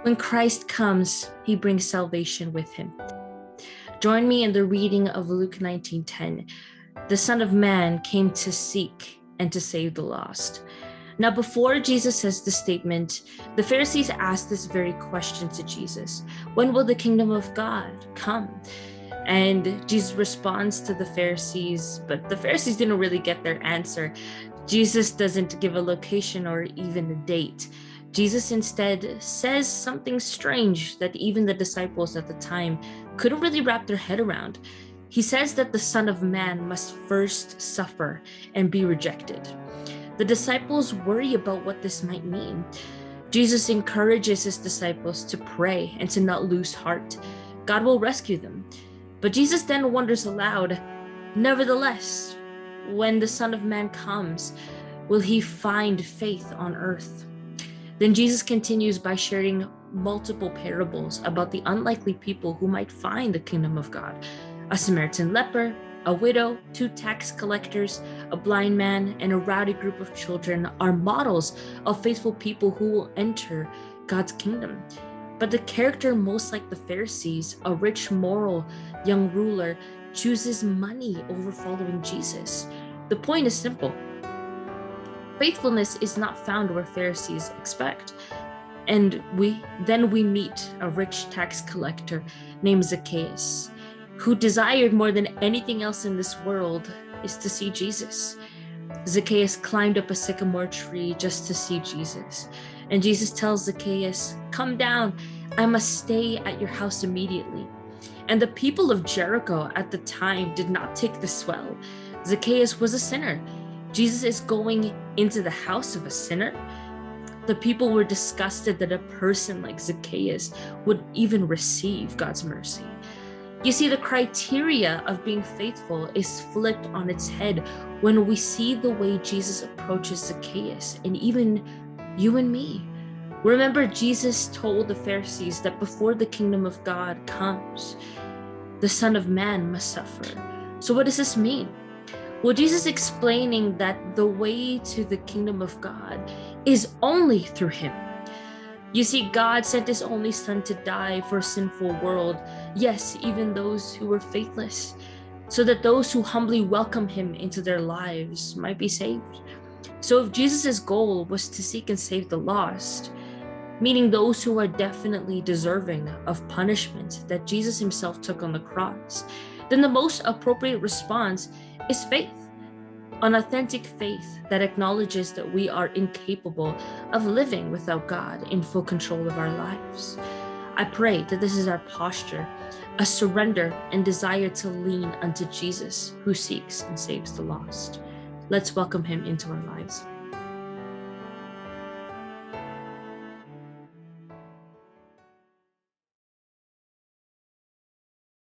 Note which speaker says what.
Speaker 1: When Christ comes, he brings salvation with him. Join me in the reading of Luke 19:10. The Son of Man came to seek and to save the lost. Now, before Jesus says the statement, the Pharisees asked this very question to Jesus: when will the kingdom of God come? And Jesus responds to the Pharisees, but the Pharisees didn't really get their answer. Jesus doesn't give a location or even a date. Jesus instead says something strange that even the disciples at the time couldn't really wrap their head around. He says that the Son of Man must first suffer and be rejected. The disciples worry about what this might mean. Jesus encourages his disciples to pray and to not lose heart. God will rescue them. But Jesus then wonders aloud, nevertheless, when the Son of Man comes, will he find faith on earth? Then Jesus continues by sharing multiple parables about the unlikely people who might find the kingdom of God: a Samaritan leper, a widow, 2 tax collectors, a blind man, and a rowdy group of children are models of faithful people who will enter God's kingdom. But the character most like the Pharisees, a rich, moral young ruler, chooses money over following Jesus. The point is simple. Faithfulness is not found where Pharisees expect. And we meet a rich tax collector named Zacchaeus, who desired more than anything else in this world is to see Jesus. Zacchaeus climbed up a sycamore tree just to see Jesus. And Jesus tells Zacchaeus, "Come down, I must stay at your house immediately." And the people of Jericho at the time did not take this well. Zacchaeus was a sinner. Jesus is going into the house of a sinner. The people were disgusted that a person like Zacchaeus would even receive God's mercy. You see, the criteria of being faithful is flipped on its head when we see the way Jesus approaches Zacchaeus and even you and me. Remember, Jesus told the Pharisees that before the kingdom of God comes, the Son of Man must suffer. So what does this mean? Well, Jesus explaining that the way to the kingdom of God is only through him. You see, God sent his only Son to die for a sinful world, yes, even those who were faithless, so that those who humbly welcome him into their lives might be saved. So if Jesus' goal was to seek and save the lost, meaning those who are definitely deserving of punishment that Jesus himself took on the cross, then the most appropriate response is faith. An authentic faith that acknowledges that we are incapable of living without God in full control of our lives. I pray that this is our posture, a surrender and desire to lean unto Jesus who seeks and saves the lost. Let's welcome him into our lives.